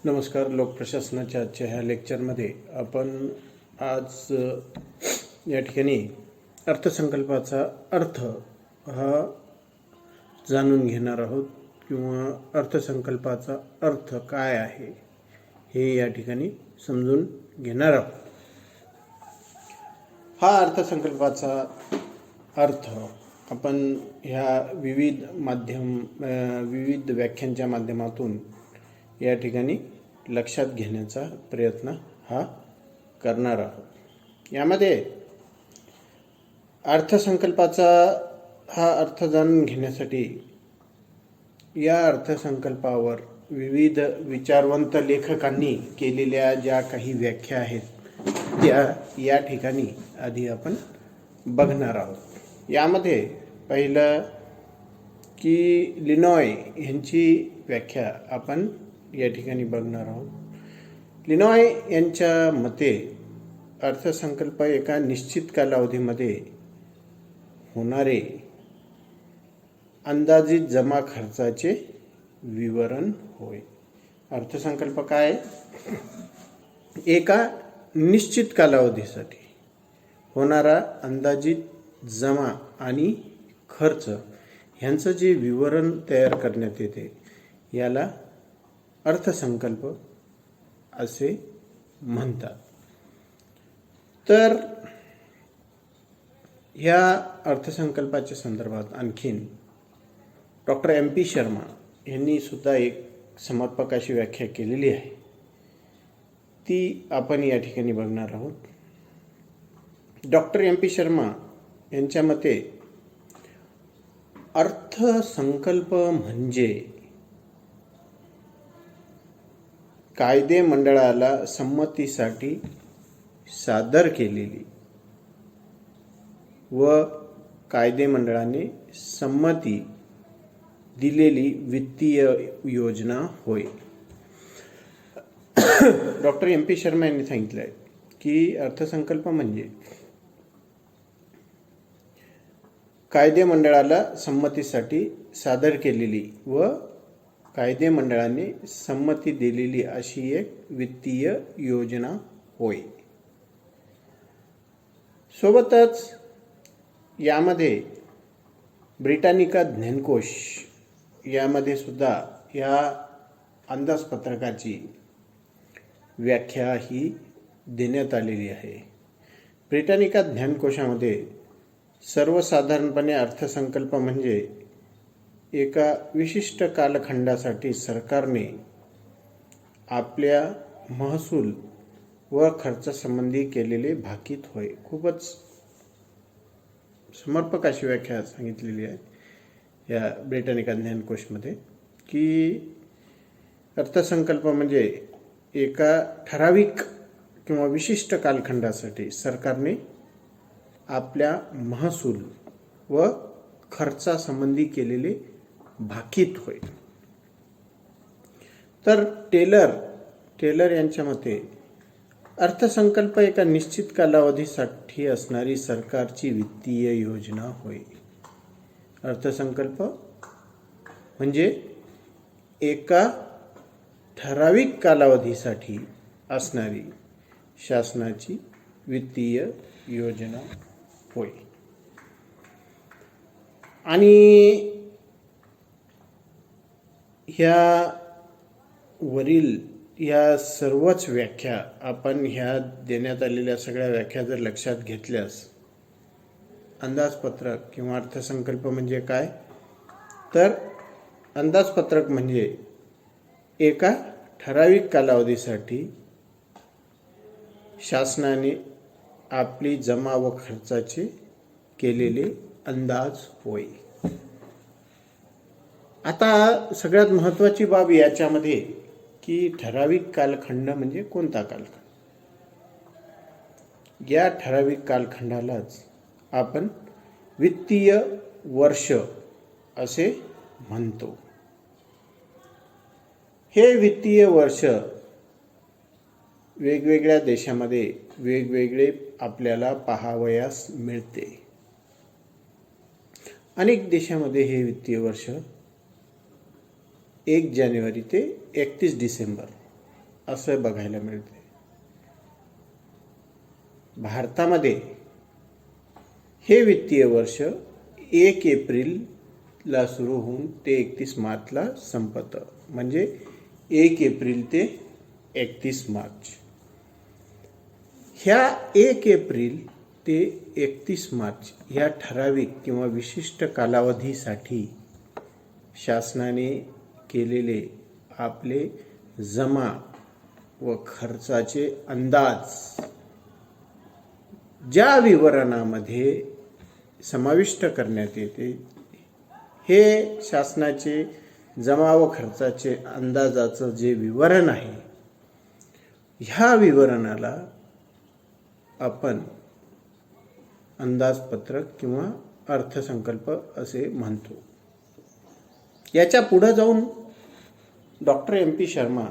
नमस्कार. लोकप्रशासनाच्या आजच्या ह्या लेक्चरमध्ये आपण आज या ठिकाणी अर्थसंकल्पाचा अर्थ हा जाणून घेणार आहोत किंवा अर्थसंकल्पाचा अर्थ काय आहे हे या ठिकाणी समजून घेणार आहोत. हा अर्थसंकल्पाचा अर्थ आपण ह्या विविध व्याख्यांच्या माध्यमातून या ठिकाणी लक्षात घेण्याचा प्रयत्न हा करणार आहोत. यामध्ये अर्थसंकल्पाचा हा अर्थ जाणून घेण्यासाठी या अर्थसंकल्पावर विविध विचारवंत लेखकांनी केलेल्या ज्या काही व्याख्या आहेत त्या या ठिकाणी आधी आपण बघणार आहोत. यामध्ये पहिलं की लिनॉय यांची व्याख्या आपण या ठिकाणी बघणार आहोत. लिनॉय यांच्या मते अर्थसंकल्प एका निश्चित कालावधीमध्ये होणारे अंदाजित जमा खर्चाचे विवरण होय. अर्थसंकल्प काय? एका निश्चित कालावधीसाठी होणारा अंदाजित जमा आणि खर्च ह्यांचं जे विवरण तयार करण्यात येते याला अर्थसंकल्प असे म्हणतात. तर ह्या अर्थसंकल्पाच्या संदर्भात आणखीन डॉक्टर MP शर्मा यांनी सुद्धा एक समर्पक अशी व्याख्या केलेली आहे, ती आपण या ठिकाणी बघणार आहोत. डॉक्टर MP शर्मा यांच्या मते अर्थसंकल्प म्हणजे कायदे मंडळाला संमतीसाठी सादर केलेली व कायदे मंडळाने संमती दिलेली वित्तीय योजना होय. डॉक्टर MP शर्मा यांनी सांगितलं आहे की अर्थसंकल्प म्हणजे कायदे मंडळाला संमतीसाठी सादर केलेली व कायदे मंडळाने संमती दिलेली अशी एक वित्तीय योजना होय. सोबतच यामध्ये ब्रिटानिका ज्ञानकोश यामध्ये सुद्धा या अंदाजपत्रकाची व्याख्या ही देण्यात आलेली आहे. ब्रिटानिका ज्ञानकोशामध्ये सर्वसाधारणपणे अर्थसंकल्प म्हणजे एका विशिष्ट कालखंडासाठी सरकारने आपल्या महसूल व खर्चासंबंधी केलेले भाकीत होय. खूपच समर्पक अशी व्याख्या सांगितलेली आहे या ब्रिटानिका ज्ञानकोशमध्ये की अर्थसंकल्प म्हणजे एका ठराविक किंवा विशिष्ट कालखंडासाठी सरकारने आपल्या महसूल व खर्चासंबंधी केलेले भाकीत होय. तर टेलर यांच्या मते अर्थसंकल्प एका निश्चित कालावधीसाठी असणारी सरकारची वित्तीय योजना होय. अर्थसंकल्प म्हणजे एका ठराविक कालावधीसाठी असणारी शासनाची वित्तीय योजना होय. आणि ह्या वरील या सर्वच व्याख्या आपण ह्या देण्यात आलेल्या सगळ्या व्याख्या जर लक्षात घेतल्यास अंदाजपत्रक किंवा अर्थसंकल्प म्हणजे काय? तर अंदाजपत्रक म्हणजे एका ठराविक कालावधीसाठी शासनाने आपली जमा व खर्चाचे केलेले अंदाज होय. आता सगळ्यात महत्त्वाची बाब याच्यामध्ये की ठराविक कालखंड म्हणजे कोणता कालखंड? या ठराविक कालखंडालाच आपण वित्तीय वर्ष असे म्हणतो. हे वित्तीय वर्ष वेगवेगळ्या देशामध्ये वेगवेगळे आपल्याला पाहावयास मिळते. अनेक देशामध्ये हे वित्तीय वर्ष 1 जानेवारी ते 31 डिसेंबर असं बघायला मिळते. भारतामध्ये हे वित्तीय वर्ष 1 एप्रिलला सुरू होऊन ते 31 मार्चला संपतं. म्हणजे 1 एप्रिल ते 31 मार्च. ह्या 1 एप्रिल ते 31 मार्च ह्या ठराविक किंवा विशिष्ट कालावधीसाठी शासनाने केलेले आपले जमा व खर्चाचे अंदाज ज्या विवरणामध्ये समाविष्ट करण्यात येते, हे शासनाचे जमा व खर्चाचे अंदाजाचं जे विवरण आहे, ह्या विवरणाला आपण अंदाजपत्रक किंवा अर्थसंकल्प असे म्हणतो. याच्या पुढे जाऊन डॉक्टर MP शर्मा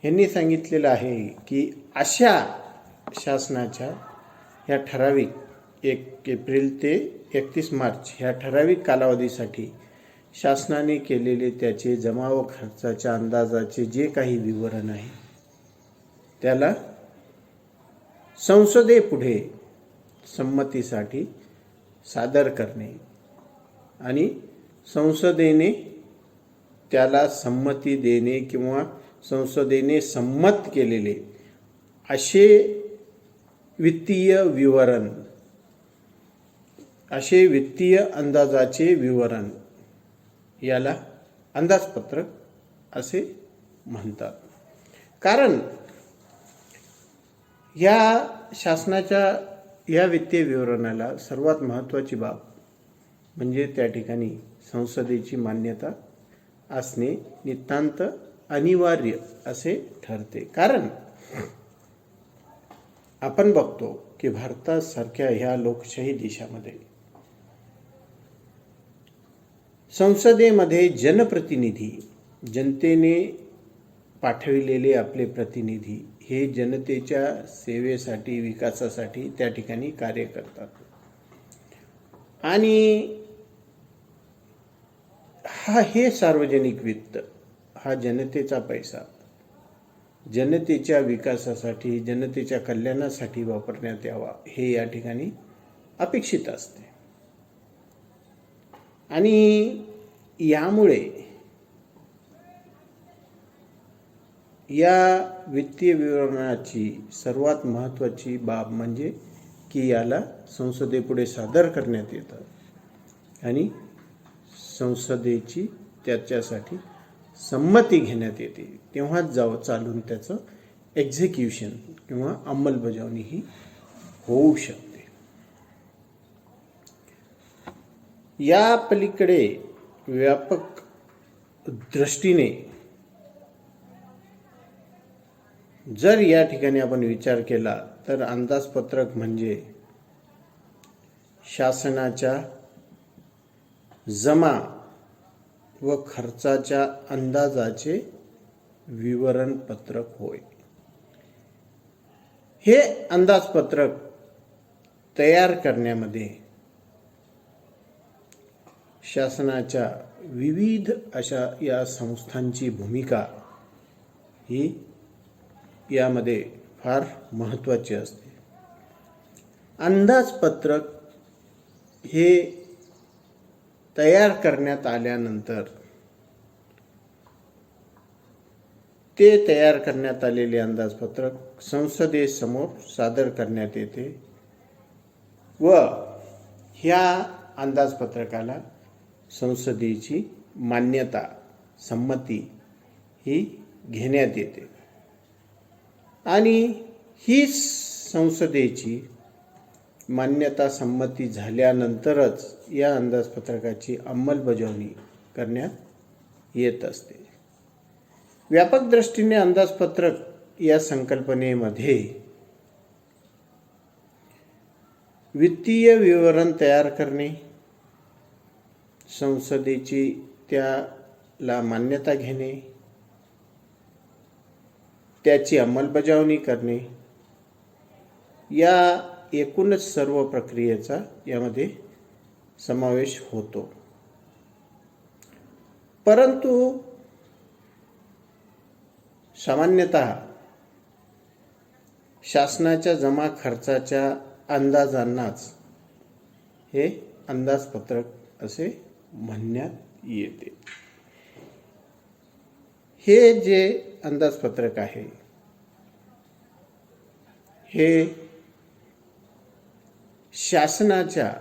यांनी सांगितलेलं आहे की अशा शासनाच्या ह्या ठराविक 1 एप्रिल ते 31 मार्च ह्या ठराविक कालावधीसाठी शासनाने केलेले त्याचे जमा व खर्चाच्या अंदाजाचे जे काही विवरण आहे, त्याला संसदेपुढे संमतीसाठी सादर करणे आणि संसदेने त्याला संमती देणे किंवा संसदेने संमत केलेले असे वित्तीय विवरण, असे वित्तीय अंदाजाचे विवरण याला अंदाजपत्रक असे म्हणतात. कारण या शासनाच्या या वित्तीय विवरणाला सर्वात महत्त्वाची बाब म्हणजे त्या ठिकाणी संसदेची मान्यता असणे नितांत अनिवार्य असे ठरते. कारण आपण बघतो की भारतासारख्या ह्या लोकशाही देशामध्ये संसदेमध्ये जनप्रतिनिधी, जनतेने पाठविलेले आपले प्रतिनिधी हे जनतेच्या सेवेसाठी, विकासासाठी त्या ठिकाणी कार्य करतात. आणि हे सार्वजनिक वित्त, हा जनतेचा पैसा जनतेच्या विकासासाठी, जनतेच्या कल्याणासाठी वापरण्यात यावा हे या ठिकाणी अपेक्षित असते. आणि यामुळे या वित्तीय विवरणाची सर्वात महत्त्वाची बाब म्हणजे की याला संसदेपुढे सादर करण्यात येतं आणि संसदेची त्याच्यासाठी संमती घेण्यात येते. तेव्हाच चालून त्याचं एक्झिक्युशन किंवा अंमलबजावणी ही होऊ शकते. या पलीकडे व्यापक दृष्टीने जर या ठिकाणी आपण विचार केला तर अंदाजपत्रक म्हणजे शासनाच्या जमा व खर्चाच्या अंदाजाचे विवरणपत्रक होय. हे अंदाजपत्रक तयार करण्यामध्ये शासनाच्या विविध अशा या संस्थांची भूमिका ही यामध्ये फार महत्त्वाची असते. अंदाजपत्रक हे तयार करण्यात आल्यानंतर ते तयार करण्यात आलेले अंदाजपत्रक संसदेसमोर सादर करण्यात येते व ह्या अंदाजपत्रकाला संसदेची मान्यता, संमती ही घेण्यात येते. आणि ही संसदेची मान्यता, संमती झाल्यानंतरच या अंदाजपत्रकाची अंमलबजावणी करण्यात येत असते. व्यापक दृष्टीने अंदाजपत्रक या संकल्पनेमध्ये वित्तीय विवरण तयार करणे, संसदेची त्याला मान्यता घेणे, त्याची अंमलबजावणी करणे या एकूणच सर्व प्रक्रियेचा यामध्ये समावेश होतो. परंतु सामान्यतः शासनाच्या जमा खर्चाच्या अंदाजांनाच हे अंदाजपत्रक असे म्हणण्यात येते. हे जे अंदाजपत्रक आहे हे शासनाच्या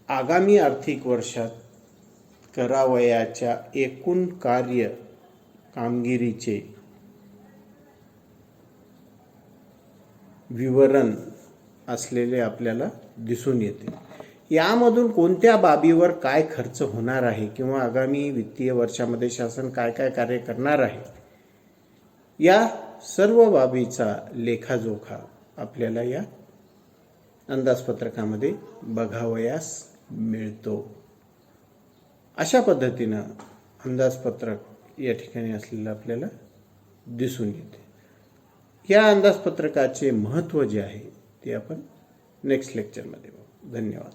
आगामी आर्थिक वर्षात करावयाच्या एकूण कामगिरीचे विवरण असलेले आपल्याला दिसून येते. यामधून कोणत्या बाबीवर काय खर्च होणार आहे किंवा आगामी वित्तीय वर्षामध्ये शासन काय काय कार्य करणार आहे, या सर्व बाबीचा लेखाजोखा आपल्याला या अंदाजपत्रकामध्ये बघावयास मिळतो. अशा पद्धतीनं अंदाजपत्रक या ठिकाणी असलेलं आपल्याला दिसून येते. या अंदाजपत्रकाचे महत्त्व जे आहे ते आपण नेक्स्ट लेक्चरमध्ये बघू. धन्यवाद.